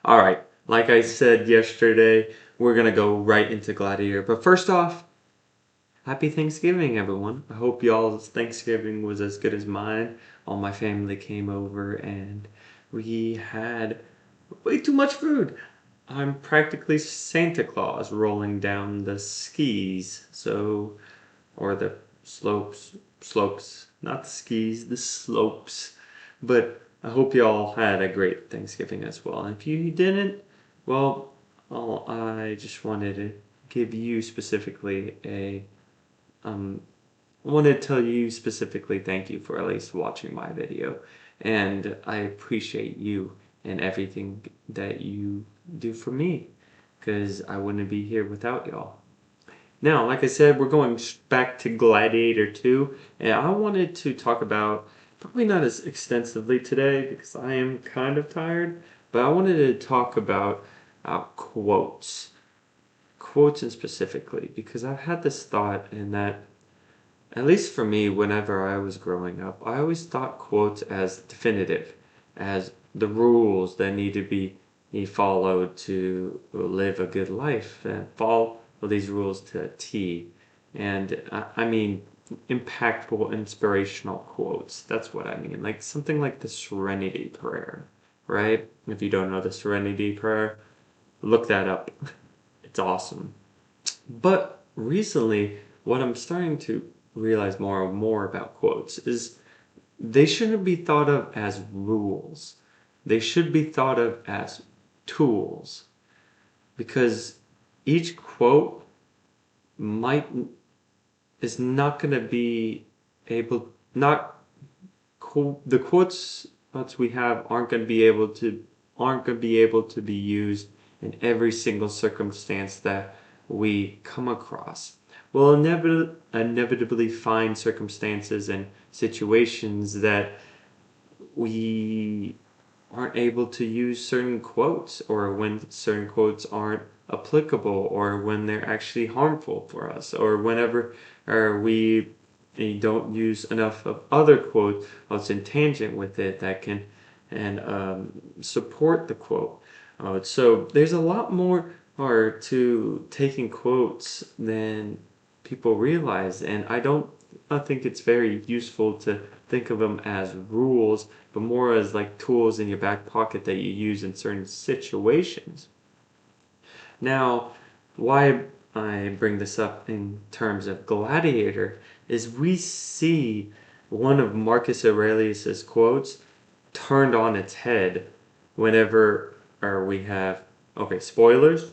All right, like I said yesterday, we're gonna go right into Gladiator. But first off, happy Thanksgiving, everyone. I hope y'all's Thanksgiving was as good as mine. All my family came over and we had way too much food. I'm practically Santa Claus rolling down the skis, or the slopes, not the skis, the slopes. But I hope you all had a great Thanksgiving as well. And if you didn't, well, I just wanted to give you specifically um, I wanted to tell you specifically thank you for at least watching my video. And I appreciate you and everything that you do for me, because I wouldn't be here without y'all. Now, like I said, we're going back to Gladiator 2, and I wanted to talk about, probably not as extensively today because I am kind of tired, but I wanted to talk about quotes. Quotes in specifically, because I've had this thought in that, at least for me, whenever I was growing up, I always thought quotes as definitive, as the rules that need to be followed to live a good life and follow these rules to a T. And I mean, impactful, inspirational quotes. That's what I mean. Like something like the Serenity Prayer, right? If you don't know the Serenity Prayer, look that up. It's awesome. But recently, what I'm starting to realize more and more about quotes is they shouldn't be thought of as rules. They should be thought of as tools, because each quote might is not going to be able not the quotes that we have aren't going to be able to be used in every single circumstance that we come across. We'll inevitably find circumstances and situations that we aren't able to use certain quotes, or when certain quotes aren't applicable, or when they're actually harmful for us, or whenever we don't use enough of other quotes that's in tangent with it that can and support the quote. So there's a lot more to taking quotes than people realize, and I think it's very useful to think of them as rules, but more as like tools in your back pocket that you use in certain situations. Now, why I bring this up in terms of Gladiator is we see one of Marcus Aurelius's quotes turned on its head whenever we have, okay, spoilers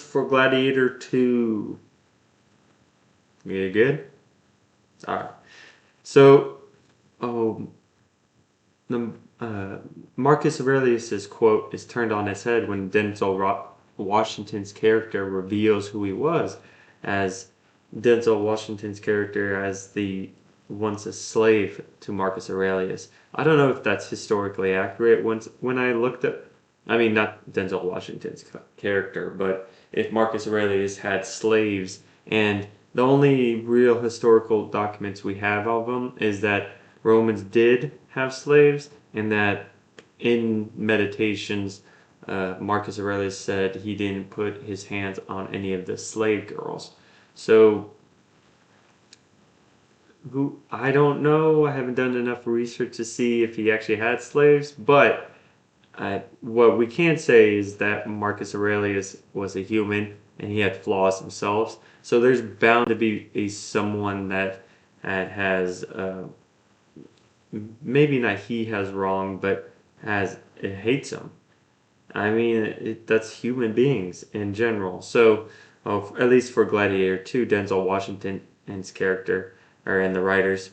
for Gladiator 2. You good? Alright. So, um, the Marcus Aurelius's quote is turned on its head when Washington's character reveals who he was, as Denzel Washington's character as the once a slave to Marcus Aurelius. I don't know if that's historically accurate. When I looked at, I mean, not Denzel Washington's character, but if Marcus Aurelius had slaves, and the only real historical documents we have of them is that Romans did have slaves, and that in Meditations, Marcus Aurelius said he didn't put his hands on any of the slave girls. So, who I don't know. I haven't done enough research to see if he actually had slaves, but what we can say is that Marcus Aurelius was a human and he had flaws himself. So there's bound to be someone that has maybe not he has wrong, but has it hates him. I mean, that's human beings in general. So, at least for Gladiator 2, Denzel Washington's character, and the writers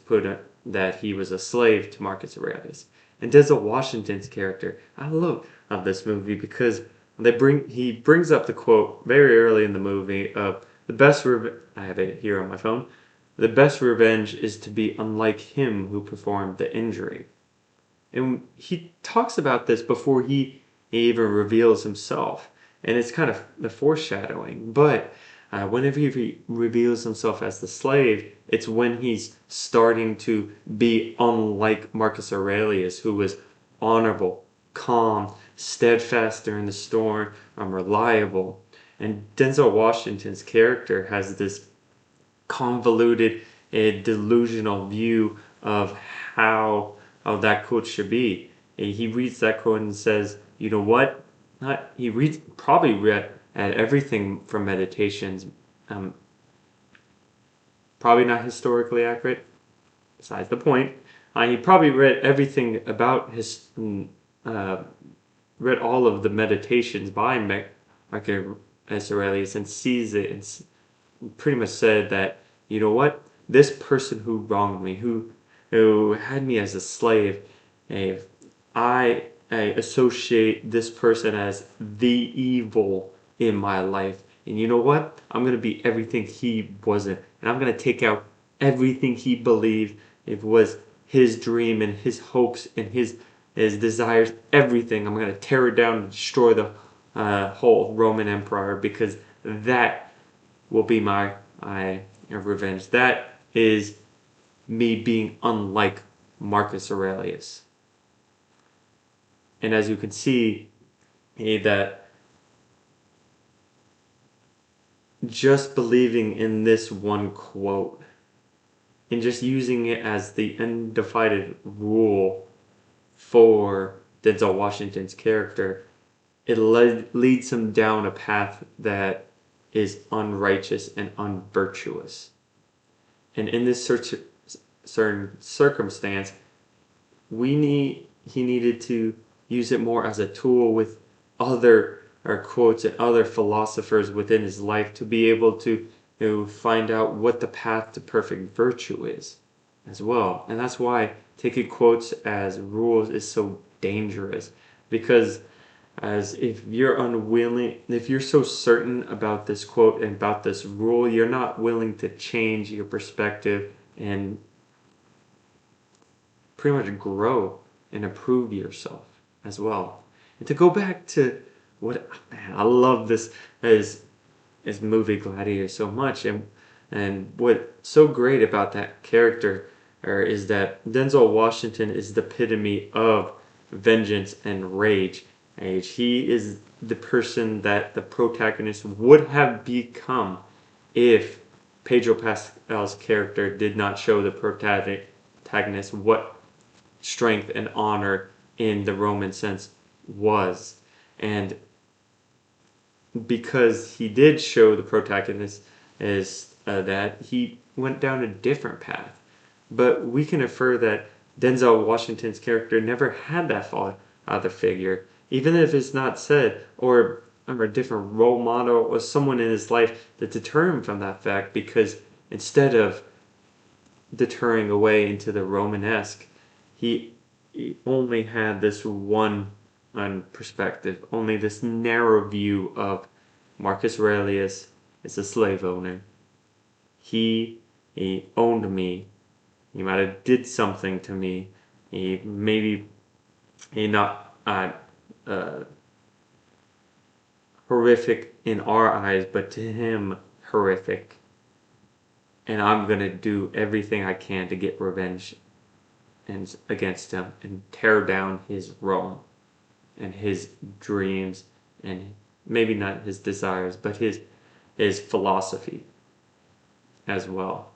that he was a slave to Marcus Aurelius. And Denzel Washington's character, I love of this movie because he brings up the quote very early in the movie of I have it here on my phone. The best revenge is to be unlike him who performed the injury. And he talks about this before he even reveals himself. And it's kind of the foreshadowing. But whenever he reveals himself as the slave, it's when he's starting to be unlike Marcus Aurelius, who was honorable, calm, steadfast during the storm. I'm reliable. And Denzel Washington's character has this convoluted and delusional view of how that quote should be. He reads that quote and says, "You know what?" Not he reads probably read at everything from Meditations. Um, Probably not historically accurate. Besides the point, he probably read everything about his uh, read all of the Meditations by Marcus Aurelius and sees it and pretty much said that, you know what, this person who wronged me, who had me as a slave, eh, I associate this person as the evil in my life. And you know what? I'm going to be everything he wasn't. And I'm going to take out everything he believed it was his dream and his hopes and his desires, everything. I'm going to tear it down and destroy the whole Roman Empire because that will be my revenge. That is me being unlike Marcus Aurelius. And as you can see, that just believing in this one quote and just using it as the undivided rule for Denzel Washington's character, it leads him down a path that is unrighteous and unvirtuous. And in this certain circumstance, he needed to use it more as a tool with other quotes and other philosophers within his life to be able to find out what the path to perfect virtue is as well. And that's why taking quotes as rules is so dangerous, because as if you're unwilling, if you're so certain about this quote and about this rule, you're not willing to change your perspective and pretty much grow and improve yourself as well. And to go back to what, man, I love this as movie Gladiator so much, and what's so great about that character is that Denzel Washington is the epitome of vengeance and rage. He is the person that the protagonist would have become if Pedro Pascal's character did not show the protagonist what strength and honor in the Roman sense was. And because he did show the protagonist is that he went down a different path. But we can infer that Denzel Washington's character never had that father figure, even if it's not said, or a different role model or someone in his life to deter him from that fact, because instead of deterring away into the Romanesque, he only had this one perspective, only this narrow view of Marcus Aurelius is a slave owner. He owned me. He might have did something to me. He not horrific in our eyes, but to him horrific. And I'm gonna do everything I can to get revenge and against him and tear down his Rome and his dreams and maybe not his desires, but his philosophy as well.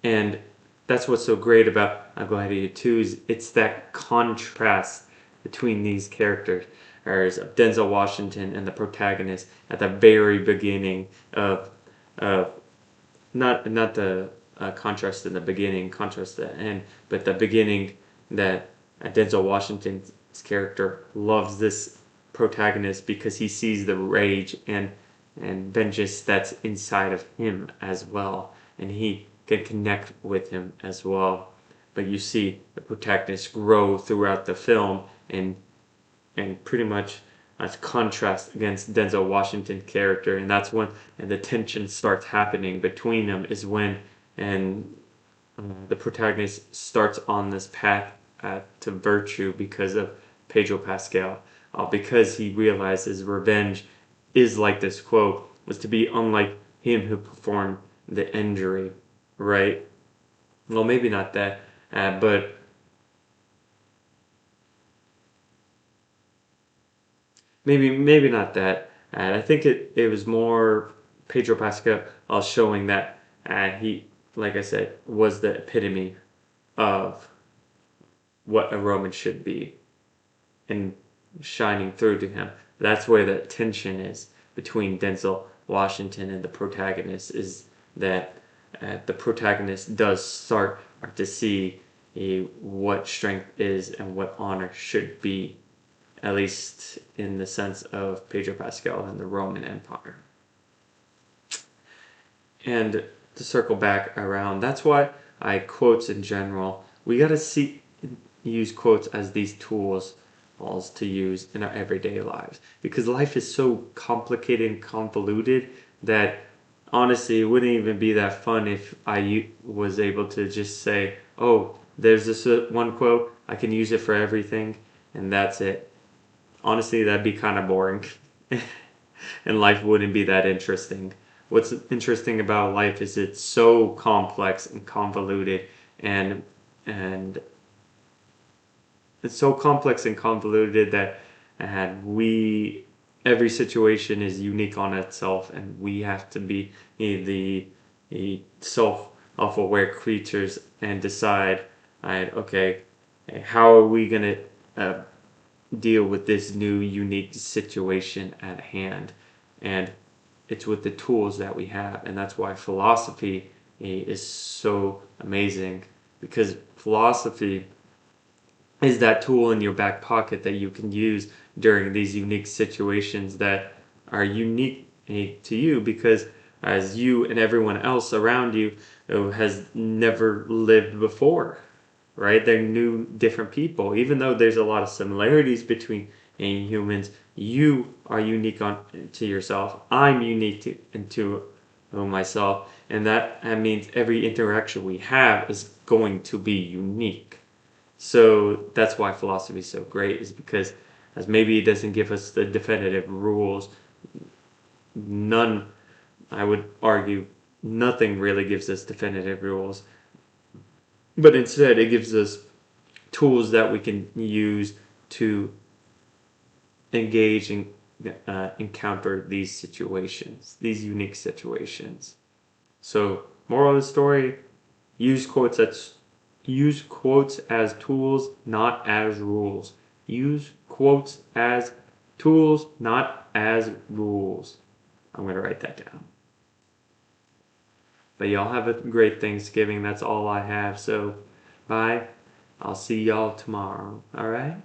And that's what's so great about Gladiator 2 is it's that contrast between these characters. There's Denzel Washington and the protagonist at the very beginning of not the contrast in the beginning, contrast at the end, but the beginning that Denzel Washington's character loves this protagonist because he sees the rage and vengeance that's inside of him as well, and he can connect with him as well. But you see the protagonist grow throughout the film and pretty much as contrast against Denzel Washington's character, and that's when the tension starts happening between them is when and the protagonist starts on this path to virtue because of Pedro Pascal, because he realizes revenge is like this quote was to be unlike him who performed the injury, right? Well, maybe not that, but maybe not that. And I think it was more Pedro Pascal showing that he, like I said, was the epitome of what a Roman should be, and shining through to him. That's where the tension is between Denzel Washington and the protagonist, is that the protagonist does start to see what strength is and what honor should be, at least in the sense of Pedro Pascal and the Roman Empire. And to circle back around, that's why quotes in general, we gotta use quotes as these tools to use in our everyday lives, because life is so complicated and convoluted that honestly it wouldn't even be that fun if I was able to just say, oh, there's this one quote, I can use it for everything, and that's it. Honestly, that'd be kind of boring. And life wouldn't be that interesting. What's interesting about life is it's so complex and convoluted, and and it's so complex and convoluted that we every situation is unique on itself, and we have to be the self-aware creatures and decide, okay, how are we gonna deal with this new unique situation at hand, and it's with the tools that we have. And that's why philosophy is so amazing, because philosophy is that tool in your back pocket that you can use during these unique situations that are unique to you, because as you and everyone else around you has never lived before, right? They're new, different people. Even though there's a lot of similarities between humans, you are unique to yourself. I'm unique to myself, and that means every interaction we have is going to be unique. So that's why philosophy is so great, is because as maybe it doesn't give us the definitive rules, none, I would argue, nothing really gives us definitive rules, but instead it gives us tools that we can use to engage and encounter these situations, these unique situations. So, moral of the story: use quotes as tools, not as rules. Use quotes as tools, not as rules. I'm gonna write that down. But y'all have a great Thanksgiving. That's all I have. So, bye. I'll see y'all tomorrow. All right?